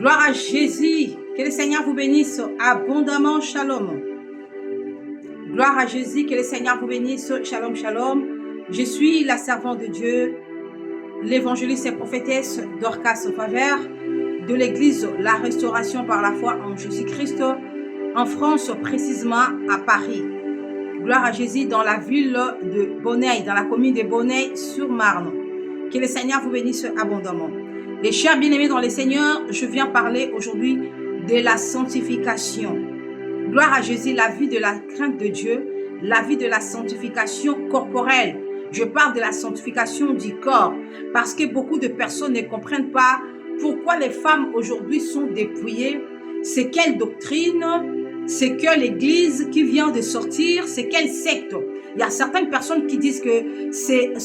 Gloire à Jésus. Que le Seigneur vous bénisse abondamment. Shalom. Gloire à Jésus. Que le Seigneur vous bénisse. Shalom, shalom. Je suis la servante de Dieu, l'évangéliste et prophétesse Dorcas Favert de l'église La Restauration par la foi en Jésus-Christ en France, précisément à Paris. Gloire à Jésus dans la ville de Bonneuil, dans la commune de Bonneuil-sur-Marne. Que le Seigneur vous bénisse abondamment. Et chers bien-aimés dans le Seigneur, je viens parler aujourd'hui de la sanctification. Gloire à Jésus, la vie de la crainte de Dieu, la vie de la sanctification corporelle. Je parle de la sanctification du corps parce que beaucoup de personnes ne comprennent pas pourquoi les femmes aujourd'hui sont dépouillées. C'est quelle doctrine, c'est que l'église qui vient de sortir, c'est quelle secte. Il y a certaines personnes qui disent que c'est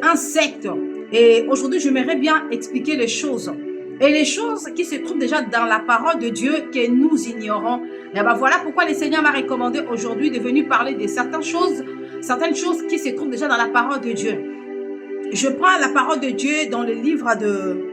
un secte. Et aujourd'hui, j'aimerais bien expliquer les choses. Et les choses qui se trouvent déjà dans la parole de Dieu que nous ignorons. Et ben voilà pourquoi le Seigneur m'a recommandé aujourd'hui de venir parler de certaines choses qui se trouvent déjà dans la parole de Dieu. Je prends la parole de Dieu dans le livre de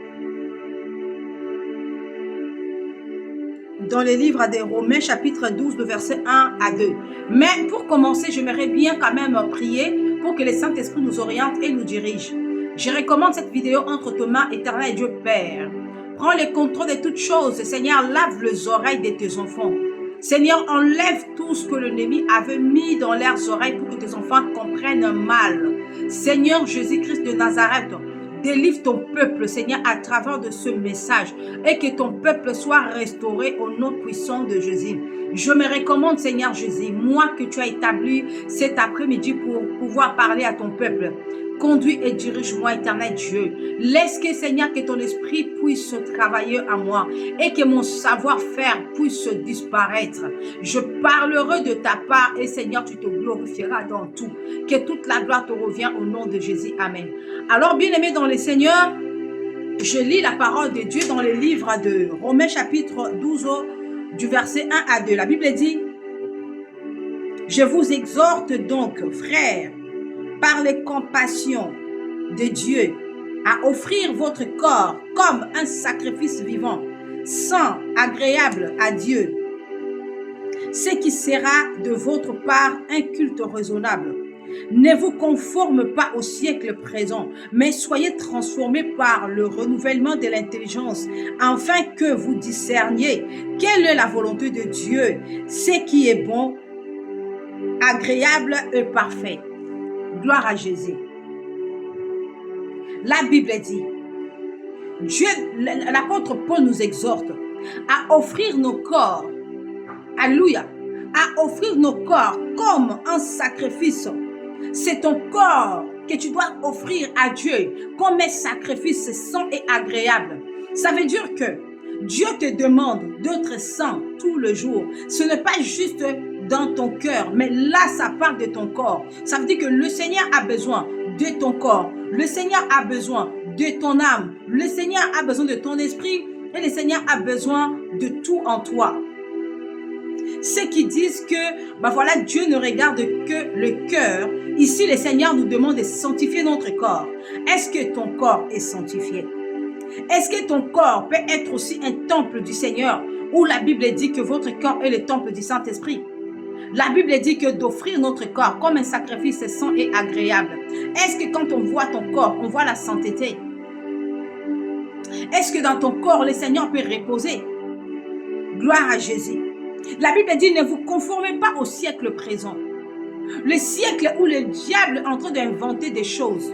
Romains chapitre 12, le verset 1 à 2. Mais pour commencer, j'aimerais bien quand même prier pour que le Saint-Esprit nous oriente et nous dirige. Je recommande cette vidéo entre tes mains, éternel et Dieu Père. Prends le contrôle de toutes choses. Seigneur, lave les oreilles de tes enfants. Seigneur, enlève tout ce que l'ennemi avait mis dans leurs oreilles pour que tes enfants comprennent mal. Seigneur Jésus-Christ de Nazareth, délivre ton peuple, Seigneur, à travers de ce message et que ton peuple soit restauré au nom puissant de Jésus. Je me recommande, Seigneur Jésus, moi que tu as établi cet après-midi pour pouvoir parler à ton peuple. Conduis et dirige-moi, éternel Dieu. Laisse que, Seigneur, que ton esprit puisse travailler à moi et que mon savoir-faire puisse disparaître. Je parlerai de ta part et, Seigneur, tu te glorifieras dans tout. Que toute la gloire te revient au nom de Jésus. Amen. Alors, bien-aimés dans le Seigneur, je lis la parole de Dieu dans le livre de Romains chapitre 12, du verset 1 à 2. La Bible dit: « Je vous exhorte donc, frères, par les compassions de Dieu, à offrir votre corps comme un sacrifice vivant, saint, agréable à Dieu, ce qui sera de votre part un culte raisonnable. Ne vous conforme pas au siècle présent, mais soyez transformés par le renouvellement de l'intelligence, afin que vous discerniez quelle est la volonté de Dieu, ce qui est bon, agréable et parfait. » Gloire à Jésus. La Bible dit, Dieu, l'apôtre Paul nous exhorte à offrir nos corps, alléluia, à offrir nos corps comme un sacrifice. C'est ton corps que tu dois offrir à Dieu comme un sacrifice saint et agréable. Ça veut dire que Dieu te demande d'être saint tout le jour. Ce n'est pas juste dans ton cœur, mais là, ça parle de ton corps. Ça veut dire que le Seigneur a besoin de ton corps. Le Seigneur a besoin de ton âme. Le Seigneur a besoin de ton esprit. Et le Seigneur a besoin de tout en toi. Ceux qui disent que, voilà, Dieu ne regarde que le cœur. Ici, le Seigneur nous demande de sanctifier notre corps. Est-ce que ton corps est sanctifié? Est-ce que ton corps peut être aussi un temple du Seigneur, où la Bible dit que votre corps est le temple du Saint-Esprit? La Bible dit que d'offrir notre corps comme un sacrifice saint et agréable. Est-ce que quand on voit ton corps, on voit la sainteté? Est-ce que dans ton corps, le Seigneur peut reposer? Gloire à Jésus. La Bible dit, ne vous conformez pas au siècle présent. Le siècle où le diable est en train d'inventer des choses.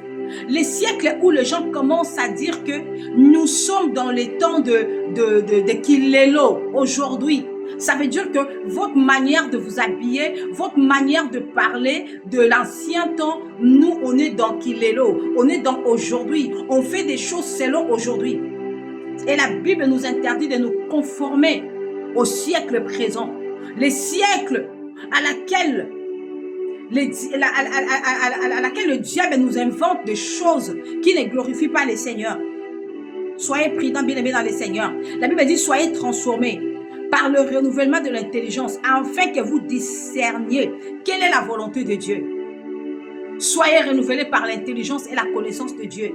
Le siècle où les gens commencent à dire que nous sommes dans les temps de Kilelo aujourd'hui. Ça veut dire que votre manière de vous habiller, votre manière de parler de l'ancien temps, nous, on est dans Kilelo, on est dans aujourd'hui. On fait des choses selon aujourd'hui. Et la Bible nous interdit de nous conformer au siècle présent. Les siècles à laquelle le diable nous invente des choses qui ne glorifient pas le Seigneur. Soyez prudents, bien-aimés dans le Seigneur. La Bible dit, soyez transformés par le renouvellement de l'intelligence, afin que vous discerniez quelle est la volonté de Dieu. Soyez renouvelés par l'intelligence et la connaissance de Dieu.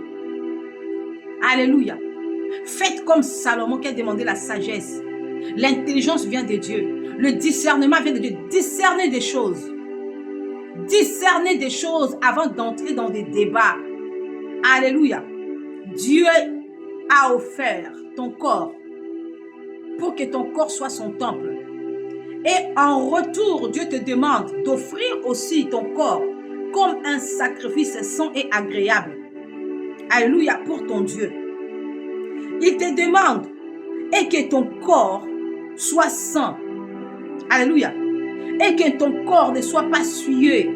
Alléluia. Faites comme Salomon qui a demandé la sagesse. L'intelligence vient de Dieu. Le discernement vient de Dieu. Discerner des choses. Discerner des choses avant d'entrer dans des débats. Alléluia. Dieu a offert ton corps pour que ton corps soit son temple. Et en retour, Dieu te demande d'offrir aussi ton corps comme un sacrifice saint et agréable. Alléluia, pour ton Dieu. Il te demande et que ton corps soit saint. Alléluia. Et que ton corps ne soit pas souillé.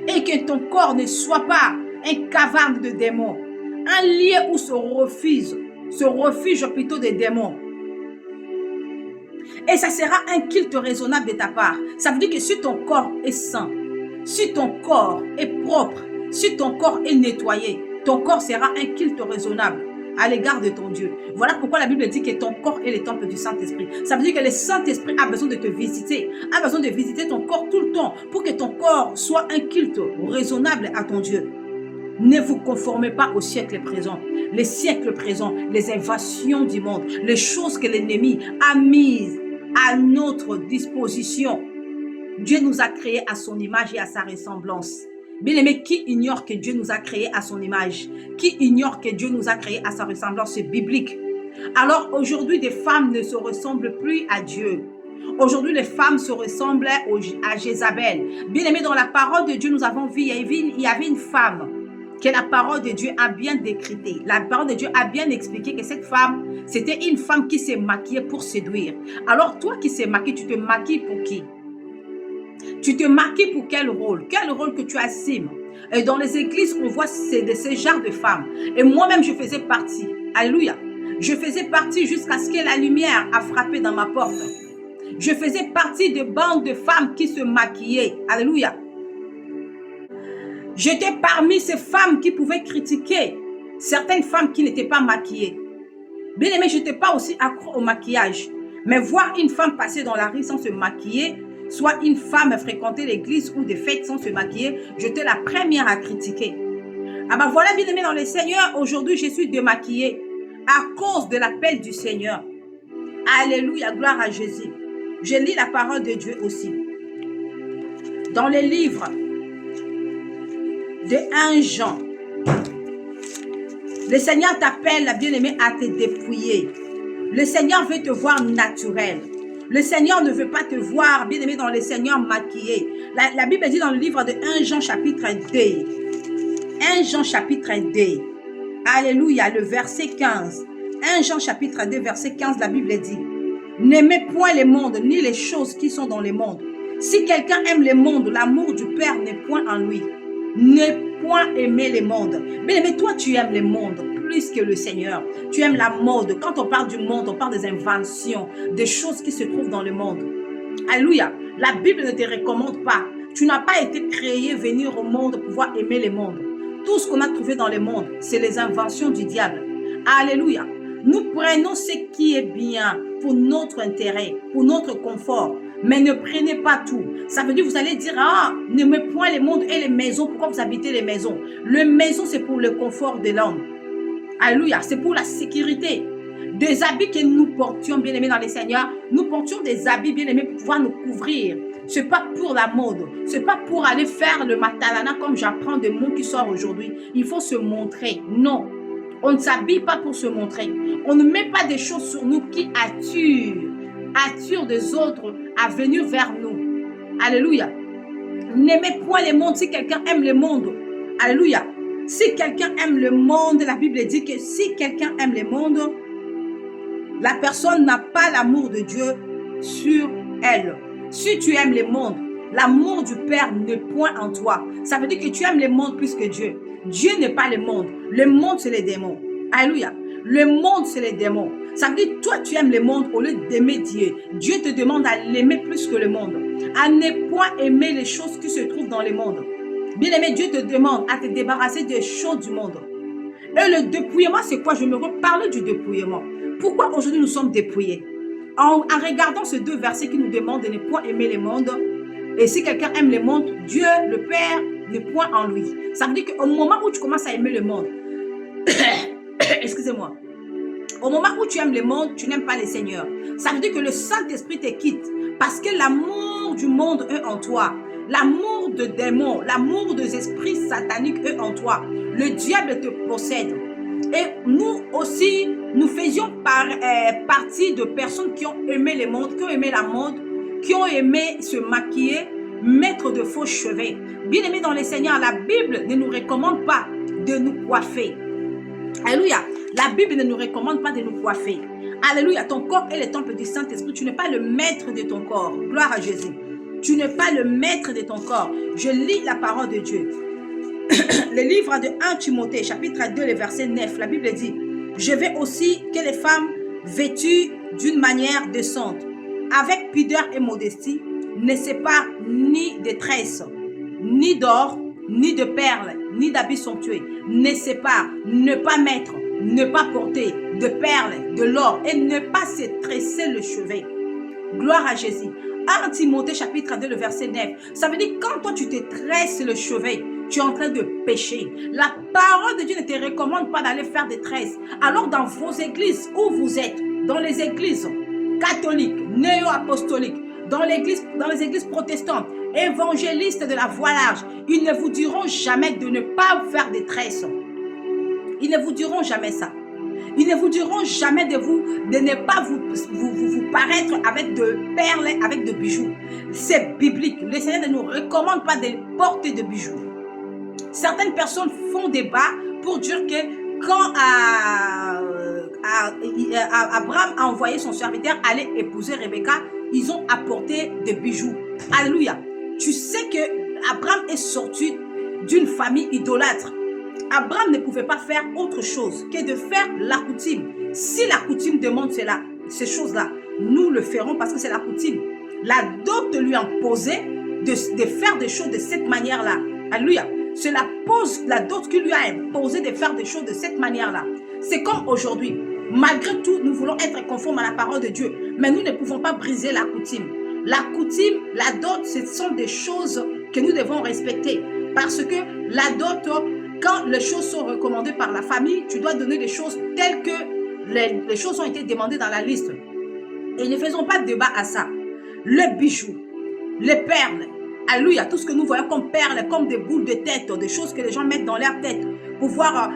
Et que ton corps ne soit pas un caverne de démons. Un lieu où se refuge plutôt des démons. Et ça sera un culte raisonnable de ta part. Ça veut dire que si ton corps est saint, si ton corps est propre, si ton corps est nettoyé, ton corps sera un culte raisonnable à l'égard de ton Dieu. Voilà pourquoi la Bible dit que ton corps est le temple du Saint-Esprit. Ça veut dire que le Saint-Esprit a besoin de te visiter, a besoin de visiter ton corps tout le temps pour que ton corps soit un culte raisonnable à ton Dieu. Ne vous conformez pas au siècle présent. Les siècles présents, les invasions du monde, les choses que l'ennemi a mises à notre disposition. Dieu nous a créés à son image et à sa ressemblance. Bien-aimé, qui ignore que Dieu nous a créés à son image? Qui ignore que Dieu nous a créés à sa ressemblance? C'est biblique. Alors aujourd'hui, des femmes ne se ressemblent plus à Dieu. Aujourd'hui, les femmes se ressemblent à Jézabel. Bien-aimé, dans la parole de Dieu, nous avons vu, il y avait une femme que la parole de Dieu a bien décritée. La parole de Dieu a bien expliqué que cette femme, c'était une femme qui s'est maquillée pour séduire. Alors toi qui s'est maquillée, tu te maquilles pour qui? Tu te maquilles pour quel rôle? Quel rôle que tu assumes? Et dans les églises, on voit de ces genres de femmes. Et moi-même, je faisais partie. Alléluia. Je faisais partie jusqu'à ce que la lumière a frappé dans ma porte. Je faisais partie de bandes de femmes qui se maquillaient. Alléluia. J'étais parmi ces femmes qui pouvaient critiquer certaines femmes qui n'étaient pas maquillées. Bien aimé, je n'étais pas aussi accro au maquillage. Mais voir une femme passer dans la rue sans se maquiller, soit une femme fréquenter l'église ou des fêtes sans se maquiller, j'étais la première à critiquer. Ah ben voilà, bien aimé dans le Seigneur, aujourd'hui je suis démaquillée à cause de l'appel du Seigneur. Alléluia, gloire à Jésus. Je lis la parole de Dieu aussi. Dans les livres de 1 Jean, le Seigneur t'appelle, la bien-aimée, à te dépouiller. Le Seigneur veut te voir naturel. Le Seigneur ne veut pas te voir, bien-aimé, dans le Seigneur maquillé. La Bible dit dans le livre de 1 Jean chapitre 2. 1 Jean chapitre 2. Alléluia, le verset 15. 1 Jean chapitre 2, verset 15, la Bible dit: n'aimez point le monde, ni les choses qui sont dans le monde. Si quelqu'un aime le monde, l'amour du Père n'est point en lui. Ne point aimer le monde. Mais toi, tu aimes le monde plus que le Seigneur. Tu aimes la mode. Quand on parle du monde, on parle des inventions, des choses qui se trouvent dans le monde. Alléluia. La Bible ne te recommande pas. Tu n'as pas été créé venir au monde pour pouvoir aimer le monde. Tout ce qu'on a trouvé dans le monde, c'est les inventions du diable. Alléluia. Nous prenons ce qui est bien pour notre intérêt, pour notre confort. Mais ne prenez pas tout. Ça veut dire, vous allez dire, ah, n'aimez point les mondes et les maisons. Pourquoi vous habitez les maisons? Les maisons, c'est pour le confort de l'homme. Alléluia, c'est pour la sécurité. Des habits que nous portions, bien aimés dans les Seigneurs, nous portions des habits, bien aimés, pour pouvoir nous couvrir. Ce n'est pas pour la mode. Ce n'est pas pour aller faire le matalana comme j'apprends des mots qui sortent aujourd'hui. Il faut se montrer. Non. On ne s'habille pas pour se montrer. On ne met pas des choses sur nous qui attirent des autres à venir vers nous. Alléluia. N'aimez point le monde si quelqu'un aime le monde. Alléluia. Si quelqu'un aime le monde, la Bible dit que si quelqu'un aime le monde, la personne n'a pas l'amour de Dieu sur elle. Si tu aimes le monde, l'amour du Père n'est point en toi. Ça veut dire que tu aimes le monde plus que Dieu. Dieu n'est pas le monde. Le monde, c'est les démons. Alléluia. Le monde, c'est les démons. Ça veut dire que toi, tu aimes le monde au lieu d'aimer Dieu. Dieu te demande à l'aimer plus que le monde. À ne point aimer les choses qui se trouvent dans le monde. Bien aimé, Dieu te demande à te débarrasser des choses du monde. Et le dépouillement, c'est quoi? Je me reparle du dépouillement. Pourquoi aujourd'hui nous sommes dépouillés? En regardant ces deux versets qui nous demandent de ne point aimer le monde. Et si quelqu'un aime le monde, Dieu, le Père, n'est point en lui. Ça veut dire qu'au moment où tu commences à aimer le monde, excusez-moi, Au moment où tu aimes le monde, tu n'aimes pas le Seigneur. Ça veut dire que le Saint-Esprit te quitte parce que l'amour du monde est en toi. L'amour de démons, l'amour des esprits sataniques est en toi. Le diable te possède. Et nous aussi, nous faisions partie de personnes qui ont aimé le monde, qui ont aimé la mode, qui ont aimé se maquiller, mettre de faux cheveux. Bien-aimés dans le Seigneur, la Bible ne nous recommande pas de nous coiffer. Alléluia. La Bible ne nous recommande pas de nous coiffer. Alléluia. Ton corps est le temple du Saint-Esprit. Tu n'es pas le maître de ton corps. Gloire à Jésus. Tu n'es pas le maître de ton corps. Je lis la parole de Dieu. Le livre de 1 Timothée, chapitre 2, le verset 9. La Bible dit, je veux aussi que les femmes vêtues d'une manière décente, avec pudeur et modestie, ne séparent ni de tresses, ni d'or, ni de perles, ni d'habits somptueux, ne séparent, ne pas mettre, ne pas porter de perles, de l'or et ne pas se tresser le cheveu. Gloire à Jésus. 1 Timothée chapitre 2, le verset 9. Ça veut dire quand toi tu te tresses le cheveu, tu es en train de pécher. La parole de Dieu ne te recommande pas d'aller faire des tresses. Alors dans vos églises où vous êtes, dans les églises catholiques, néo-apostoliques, dans les églises protestantes, évangélistes de la voie large, ils ne vous diront jamais de ne pas faire des tresses. Ils ne vous diront jamais ça. Ils ne vous diront jamais de ne pas vous paraître avec de perles, avec de bijoux. C'est biblique. Le Seigneur ne nous recommande pas de porter de bijoux. Certaines personnes font débat pour dire que quand Abraham a envoyé son serviteur aller épouser Rebecca, ils ont apporté des bijoux. Alléluia. Tu sais que Abraham est sorti d'une famille idolâtre. Abraham ne pouvait pas faire autre chose que de faire la coutume. Si la coutume demande cela, ces choses-là, nous le ferons parce que c'est la coutume. La dot lui imposait de faire des choses de cette manière-là. Alléluia. C'est la dot qui lui a imposé de faire des choses de cette manière-là. C'est comme aujourd'hui. Malgré tout, nous voulons être conformes à la parole de Dieu. Mais nous ne pouvons pas briser la coutume. La coutume, la dot, ce sont des choses que nous devons respecter. Parce que la dot, quand les choses sont recommandées par la famille, tu dois donner des choses telles que les choses ont été demandées dans la liste. Et ne faisons pas de débat à ça. Le bijou, les perles, alléluia, tout ce que nous voyons comme perles, comme des boules de tête, des choses que les gens mettent dans leur tête pour pouvoir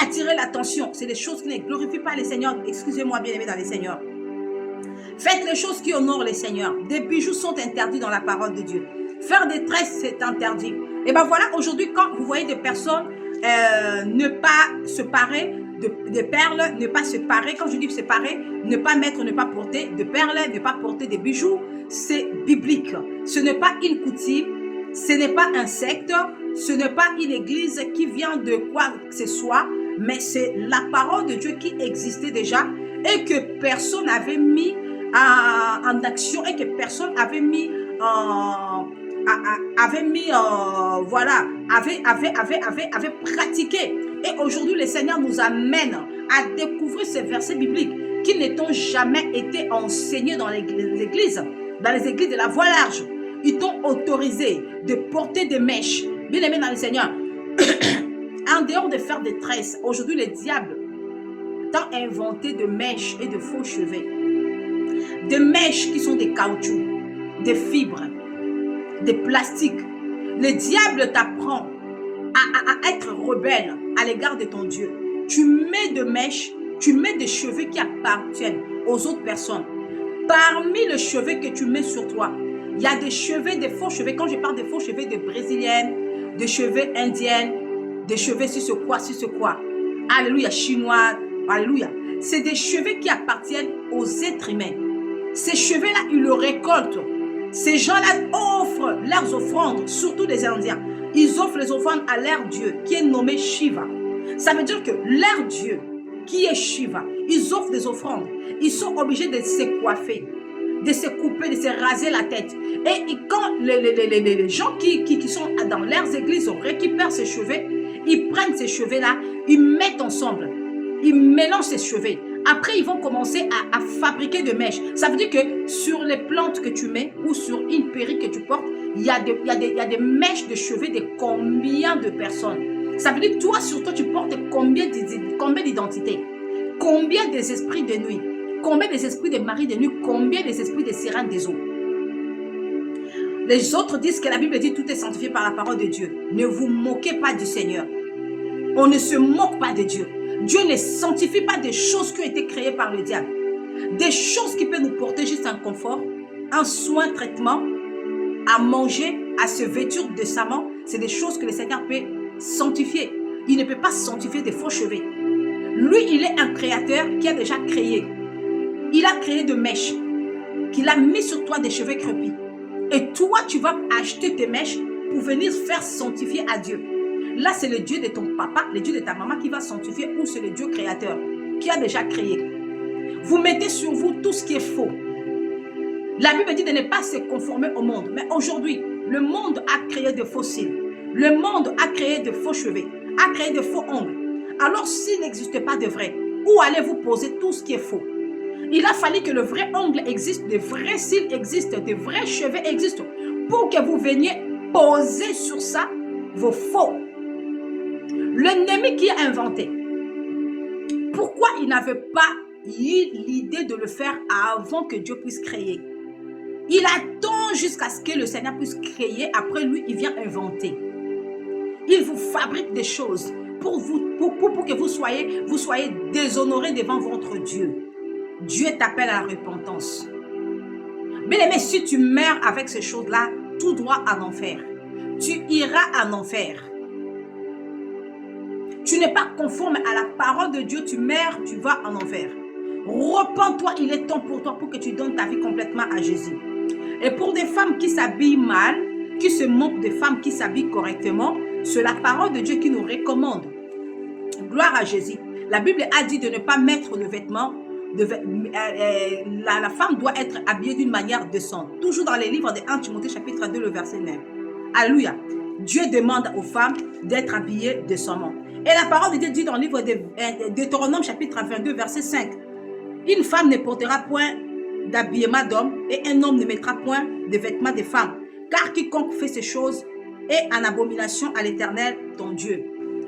attirer l'attention. C'est des choses qui ne glorifient pas les seigneurs. Excusez-moi, bien-aimés dans les seigneurs. Faites les choses qui honorent les seigneurs. Des bijoux sont interdits dans la parole de Dieu. Faire des tresses, c'est interdit. Et bien voilà, aujourd'hui, quand vous voyez des personnes ne pas se parer de perles, ne pas se parer, quand je dis se parer, ne pas mettre, ne pas porter de perles, ne pas porter des bijoux, c'est biblique. Ce n'est pas une coutume, ce n'est pas un secte, ce n'est pas une église qui vient de quoi que ce soit, mais c'est la parole de Dieu qui existait déjà et que personne n'avait mis en action et que personne avait mis avait pratiqué. Et aujourd'hui, le Seigneur nous amène à découvrir ces versets bibliques qui n'ont jamais été enseignés dans les églises de la voie large. Ils t'ont autorisé de porter des mèches. Bien aimé dans le Seigneur, en dehors de faire des tresses, aujourd'hui, le diable t'a inventé de mèches et de faux cheveux. Des mèches qui sont des caoutchoucs, des fibres, des plastiques. Le diable t'apprend à être rebelle à l'égard de ton Dieu. Tu mets de mèches, tu mets des cheveux qui appartiennent aux autres personnes. Parmi les cheveux que tu mets sur toi, il y a des cheveux, des faux cheveux. Quand je parle de faux cheveux, de brésiliennes, de cheveux indiennes, des cheveux sur ce quoi. Alléluia, chinois, alléluia. C'est des cheveux qui appartiennent aux êtres humains. Ces cheveux-là, ils le récoltent. Ces gens-là offrent leurs offrandes, surtout les Indiens. Ils offrent les offrandes à leur Dieu, qui est nommé Shiva. Ça veut dire que leur Dieu, qui est Shiva, ils offrent des offrandes. Ils sont obligés de se coiffer, de se couper, de se raser la tête. Et quand les gens qui sont dans leurs églises récupèrent ces cheveux, ils prennent ces cheveux-là, ils mettent ensemble. Ils mélangent ces cheveux. Après, ils vont commencer à fabriquer des mèches. Ça veut dire que sur les plantes que tu mets ou sur une perruque que tu portes, il y a des mèches de cheveux de combien de personnes. Ça veut dire que toi, sur toi, tu portes combien d'identités. Combien des esprits de nuit, combien des esprits de mari de nuit, combien des esprits de sirènes des eaux. Les autres disent que la Bible dit tout est sanctifié par la parole de Dieu. Ne vous moquez pas du Seigneur. On ne se moque pas de Dieu. Dieu ne sanctifie pas des choses qui ont été créées par le diable. Des choses qui peuvent nous porter juste un confort, un soin, traitement, à manger, à se vêtir décemment. C'est des choses que le Seigneur peut sanctifier. Il ne peut pas sanctifier des faux cheveux. Lui, il est un créateur qui a déjà créé. Il a créé de mèches, qu'il a mis sur toi des cheveux crépus. Et toi, tu vas acheter tes mèches pour venir faire sanctifier à Dieu. Là, c'est le Dieu de ton papa, le Dieu de ta maman qui va sanctifier, ou c'est le Dieu créateur qui a déjà créé. Vous mettez sur vous tout ce qui est faux. La Bible dit de ne pas se conformer au monde. Mais aujourd'hui, le monde a créé de faux cils. Le monde a créé de faux cheveux, a créé de faux ongles. Alors, s'il n'existe pas de vrai, où allez-vous poser tout ce qui est faux? Il a fallu que le vrai ongle existe, de vrais cils existent, de vrais cheveux existent, pour que vous veniez poser sur ça vos faux. L'ennemi qui a inventé, pourquoi il n'avait pas eu l'idée de le faire avant que Dieu puisse créer? Il attend jusqu'à ce que le Seigneur puisse créer, après lui, il vient inventer. Il vous fabrique des choses pour que vous soyez déshonorés devant votre Dieu. Dieu t'appelle à la repentance. Bien-aimé, si tu meurs avec ces choses-là, tout droit en enfer. Tu iras en enfer. Tu n'es pas conforme à la parole de Dieu, tu meurs, tu vas en enfer. Repends-toi, il est temps pour toi pour que tu donnes ta vie complètement à Jésus. Et pour des femmes qui s'habillent mal, qui se moquent des femmes qui s'habillent correctement, c'est la parole de Dieu qui nous recommande. Gloire à Jésus. La Bible a dit de ne pas mettre le vêtement. La femme doit être habillée d'une manière décente. Toujours dans les livres de 1 Timothée chapitre 2, le verset 9. Alléluia. Dieu demande aux femmes d'être habillées décemment. Et la parole de Dieu dit dans le livre de Deutéronome chapitre 22, verset 5. Une femme ne portera point d'habillement d'homme et un homme ne mettra point de vêtements de femme. Car quiconque fait ces choses est en abomination à l'Éternel, ton Dieu.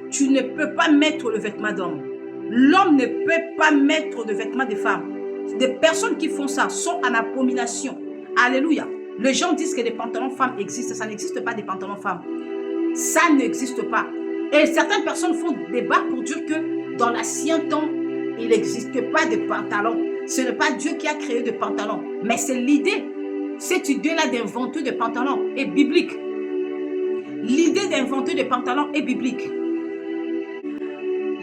Tu ne peux pas mettre le vêtement d'homme. L'homme ne peut pas mettre de vêtements de femme. Des personnes qui font ça sont en abomination. Alléluia. Les gens disent que les pantalons femmes existent. Ça n'existe pas des pantalons femmes. Ça n'existe pas. Et certaines personnes font débat pour dire que dans l'ancien temps, il n'existe pas de pantalons. Ce n'est pas Dieu qui a créé de pantalons. Mais c'est l'idée. Cette idée-là d'inventer des pantalons est biblique. L'idée d'inventer des pantalons est biblique.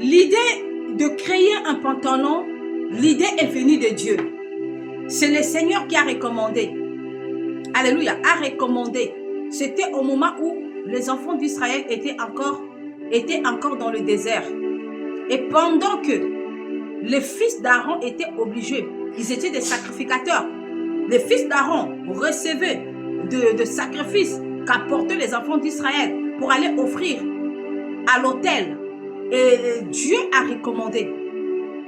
L'idée de créer un pantalon, l'idée est venue de Dieu. C'est le Seigneur qui a recommandé. Alléluia, a recommandé. C'était au moment où les enfants d'Israël étaient encore dans le désert. Et pendant que les fils d'Aaron étaient obligés, ils étaient des sacrificateurs. Les fils d'Aaron recevaient de sacrifices qu'apportaient les enfants d'Israël pour aller offrir à l'autel. Et Dieu a recommandé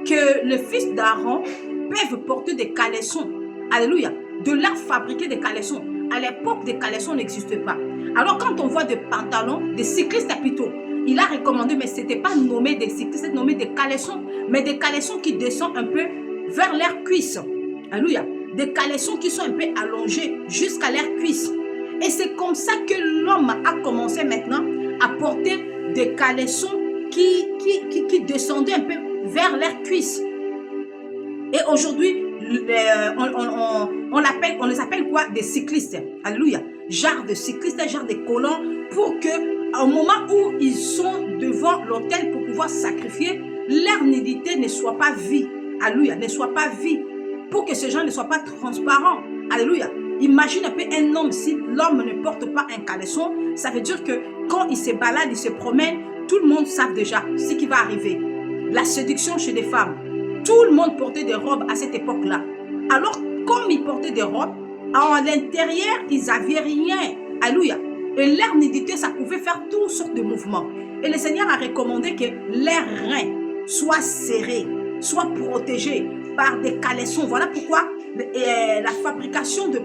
que les fils d'Aaron peuvent porter des caleçons. Alléluia. De là fabriquer des caleçons. À l'époque, des caleçons n'existaient pas. Alors quand on voit des pantalons, des cyclistes plutôt, il a recommandé, mais ce n'était pas nommé des cyclistes, c'était nommé des caleçons, mais des caleçons qui descendent un peu vers leurs cuisses. Alléluia. Des caleçons qui sont un peu allongés jusqu'à leurs cuisses. Et c'est comme ça que l'homme a commencé maintenant à porter des caleçons qui descendaient un peu vers leurs cuisses. Et aujourd'hui, on les appelle quoi? Des cyclistes. Alléluia. Genre de cyclistes, genre de colons, pour que au moment où ils sont devant l'autel pour pouvoir sacrifier, leur nudité ne soit pas vue. Alléluia. Ne soit pas vue. Pour que ces gens ne soient pas transparents. Alléluia. Imagine un peu un homme, si l'homme ne porte pas un caleçon, ça veut dire que quand il se balade, il se promène, tout le monde sait déjà ce qui va arriver. La séduction chez les femmes. Tout le monde portait des robes à cette époque-là. Alors, comme ils portaient des robes, en l'intérieur, ils n'avaient rien. Alléluia. Et leur nudité, ça pouvait faire toutes sortes de mouvements. Et le Seigneur a recommandé que leurs reins soient serrés, soient protégés par des caleçons. Voilà pourquoi la fabrication de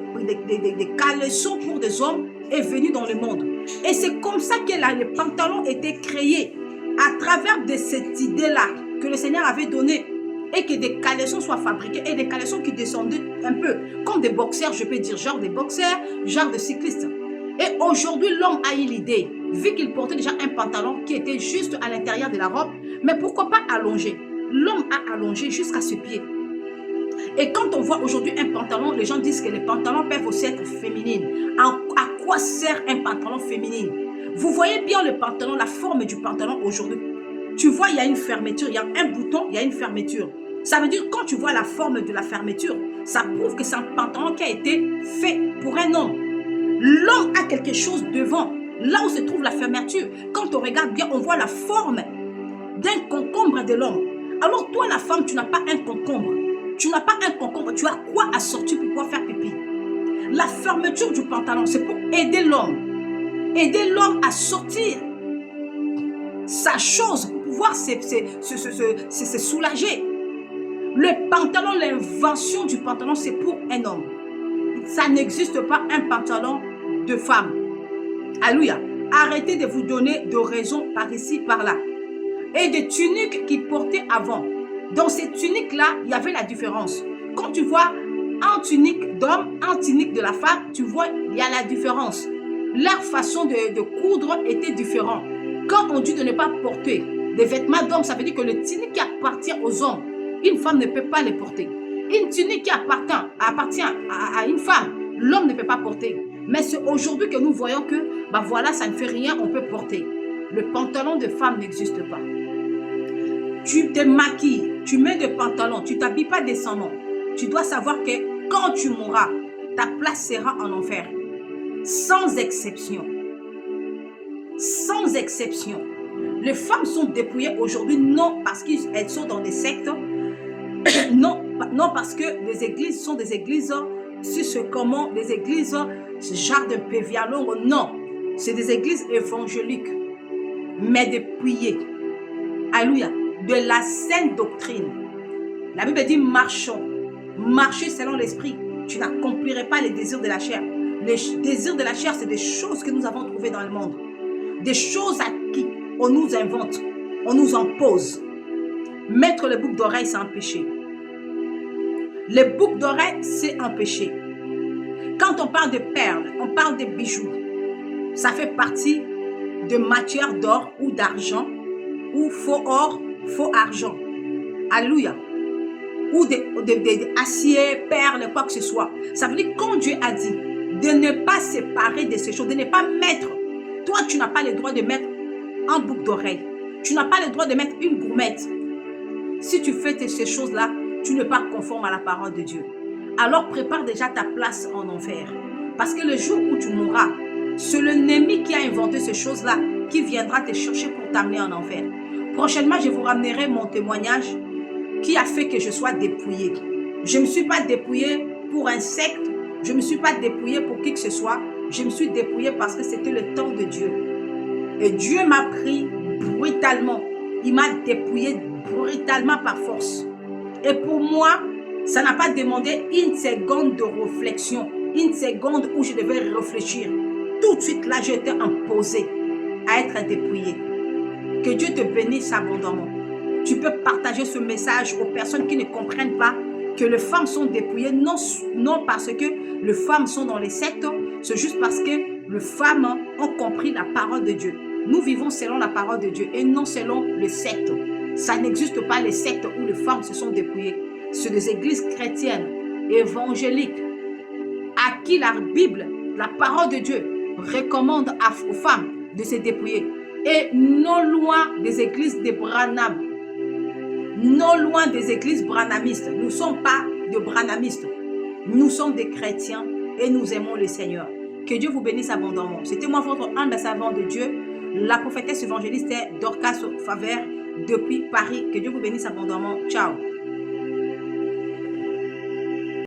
caleçons pour des hommes est venue dans le monde. Et c'est comme ça que les pantalons étaient créés, à travers de cette idée-là que le Seigneur avait donnée et que des caleçons soient fabriqués et des caleçons qui descendaient un peu comme des boxeurs, je peux dire, genre des boxeurs, genre de cyclistes. Et aujourd'hui, l'homme a eu l'idée, vu qu'il portait déjà un pantalon qui était juste à l'intérieur de la robe, mais pourquoi pas allonger? L'homme a allongé jusqu'à ce pied. Et quand on voit aujourd'hui un pantalon, les gens disent que les pantalons peuvent aussi être féminines. À quoi sert un pantalon féminin? Vous voyez bien le pantalon, la forme du pantalon aujourd'hui. Tu vois, il y a une fermeture, il y a un bouton, il y a une fermeture. Ça veut dire quand tu vois la forme de la fermeture, ça prouve que c'est un pantalon qui a été fait pour un homme. L'homme a quelque chose devant, là où se trouve la fermeture. Quand on regarde bien, on voit la forme d'un concombre de l'homme. Alors toi, la femme, tu n'as pas un concombre. Tu n'as pas un concombre, tu as quoi à sortir pour pouvoir faire pipi? La fermeture du pantalon, c'est pour aider l'homme. Aider l'homme à sortir sa chose pour pouvoir se soulager. Le pantalon, l'invention du pantalon, c'est pour un homme. Ça n'existe pas un pantalon de femme. Alléluia. Arrêtez de vous donner de raisons par ici, par là. Et des tuniques qu'ils portaient avant. Dans ces tuniques-là, il y avait la différence. Quand tu vois en tunique d'homme, en tunique de la femme, tu vois, il y a la différence. Leur façon de coudre était différente. Quand on dit de ne pas porter des vêtements d'homme, ça veut dire que le tunique qui appartient aux hommes, une femme ne peut pas les porter. Une tunique qui appartient à une femme, l'homme ne peut pas porter. Mais c'est aujourd'hui que nous voyons que, bah voilà, ça ne fait rien, on peut porter. Le pantalon de femme n'existe pas. Tu te maquilles, tu mets des pantalons, tu ne t'habilles pas décemment. Tu dois savoir que quand tu mourras, ta place sera en enfer. Sans exception. Sans exception. Les femmes sont dépouillées aujourd'hui, non parce qu'elles sont dans des sectes, non parce que les églises sont des églises, des églises, ce genre de pévialon, non. C'est des églises évangéliques, mais dépouillées. Alléluia. De la saine doctrine. La Bible dit marchons. Marchez selon l'esprit. Tu n'accomplirais pas les désirs de la chair. Les désirs de la chair, c'est des choses que nous avons trouvées dans le monde. Des choses à qui on nous invente, on nous impose. Mettre les boucles d'oreilles, c'est un péché. Les boucles d'oreilles, c'est un péché. Quand on parle de perles, on parle de bijoux. Ça fait partie de matière d'or ou d'argent, ou faux or, faux argent. Alléluia. Ou d'acier, perles, quoi que ce soit. Ça veut dire quand Dieu a dit de ne pas séparer de ces choses, de ne pas mettre. Toi, tu n'as pas le droit de mettre un boucle d'oreille. Tu n'as pas le droit de mettre une gourmette. Si tu fais ces choses-là, tu n'es pas conforme à la parole de Dieu. Alors prépare déjà ta place en enfer. Parce que le jour où tu mourras, c'est l'ennemi qui a inventé ces choses-là qui viendra te chercher pour t'amener en enfer. Prochainement, je vous ramènerai mon témoignage qui a fait que je sois dépouillée. Je ne me suis pas dépouillée pour un secte. Je ne me suis pas dépouillée pour qui que ce soit. Je me suis dépouillée parce que c'était le temps de Dieu. Et Dieu m'a pris brutalement. Il m'a dépouillée brutalement par force. Et pour moi, ça n'a pas demandé une seconde de réflexion. Une seconde où je devais réfléchir. Tout de suite là, j'étais imposée à être dépouillée. Que Dieu te bénisse abondamment. Tu peux partager ce message aux personnes qui ne comprennent pas que les femmes sont dépouillées, non parce que les femmes sont dans les sectes, c'est juste parce que les femmes ont compris la parole de Dieu. Nous vivons selon la parole de Dieu et non selon les sectes. Ça n'existe pas les sectes où les femmes se sont dépouillées. C'est des églises chrétiennes, évangéliques, à qui la Bible, la parole de Dieu, recommande aux femmes de se dépouiller. Et non loin des églises de Branham, non loin des églises branhamistes. Nous ne sommes pas de branhamistes. Nous sommes des chrétiens et nous aimons le Seigneur. Que Dieu vous bénisse abondamment. C'était moi, votre humble servante de Dieu, la prophétesse évangéliste Dorcas Favert depuis Paris. Que Dieu vous bénisse abondamment. Ciao.